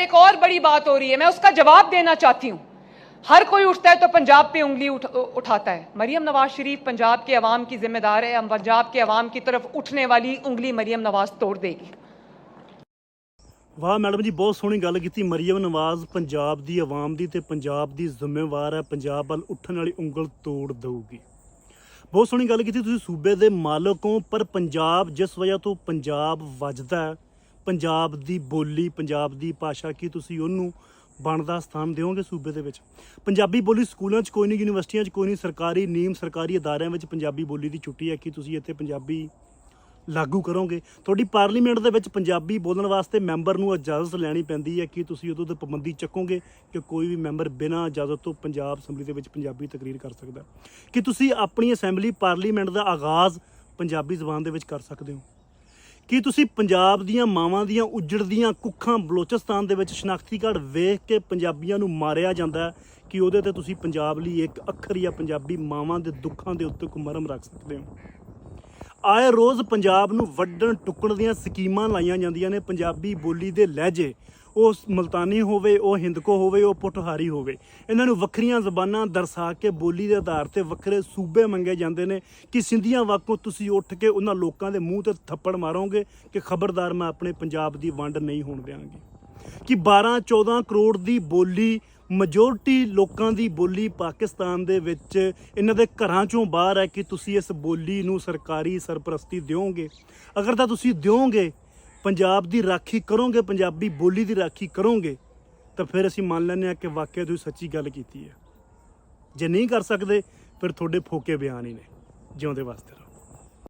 एक और बड़ी बात हो रही है, मैं उसका जवाब देना चाहती हूँ। हर कोई उठता है तो पंजाब पे उंगली उठाता है। मरियम नवाज शरीफ पंजाब के अवाम की जिम्मेदार है। हम पंजाब के अवाम की तरफ उठने वाली उंगली मरियम नवाज तोड़ देगी। वाह मैडम जी, बहुत सोहनी गल की। मरियम नवाज पंजाब की आवाम की ते पंजाब की जिम्मेवार है, पंजाब वाल उठने वाली उंगल तोड़ देगी। बहुत सोहनी गल की। तुसीं सूबे के मालक हो, पर पंजाब जिस वजह तो पंजाब वजदा है, पंजाब की बोली पंजाब की भाषा की तुसीं उहनूं बनदा स्थान दिओगे सूबे दे विच? पंजाबी बोली स्कूलों कोई नहीं, यूनिवर्सिटियां कोई नहीं, सरकारी नीम सरकारी अदारियां विच पंजाबी बोली की छुट्टी है कि तुसीं इत्थे पंजाबी लागू करोगे? थोड़ी पार्लीमेंट दे विच पंजाबी बोलण वास्ते मैंबर नूं इजाजत लैनी पैंदी है कि तुसीं उदों ते पाबंदी चकोगे कि कोई भी मैंबर बिना इजाजत तो पंजाब असैंबली दे विच पंजाबी तकरीर कर सकदा? कि तुसीं अपनी असैंबली पार्लीमेंट का आगाज़ पंजाबी जबान दे विच कर सकदे हो? कि तुसीं पंजाब दीयां मावां दीयां उजड़दियां कुੱਖਾਂ बलोचिस्तान दे विच शनाख्ती कार्ड वेख के पंजाबियां नूं मारिया जांदा है कि उहदे ते तुसीं पंजाब लई एक अखर या पंजाबी मावां दे दुੱਖਾਂ दे उत्ते कोई मरहम रख सकदे हो? आए रोज़ पंजाब नूं वड्डण टुक्कण दीयां स्कीमां लाईयां जांदियां ने। पंजाबी बोली दे लहजे, ਉਹ मुल्तानी होवे, ਉਹ हिंदको होवे, ਉਹ पोठहारी होवे, इन्हां नूं वक्खरियां ज़बानां दरसा के बोली के आधार ते वक्खरे सूबे मंगे जांदे ने कि सिंधियां वाकों तुसीं उठ के उन्हां लोकां दे मूँह ते थप्पड़ मारोगे कि खबरदार मैं अपने पंजाब दी वंड नहीं होण देंगी। कि 12-14 करोड़ दी बोली मजोरिटी लोगों की बोली पाकिस्तान दे विच इन्हां दे घरां चों बाहर है कि तुसीं इस बोली नूं सरकारी सरपरस्ती दिओगे? अगर तां तुसीं दिओगे, पंजाब की राखी करोगे, पंजाबी बोली की राखी करोगे, तो फिर असीं मान लैंदे कि वाकई तुसीं सच्ची गल कीती है। जे नहीं कर सकते फिर तुहाडे फोके बयान ही ने। जिउंदे वास्ते रहो।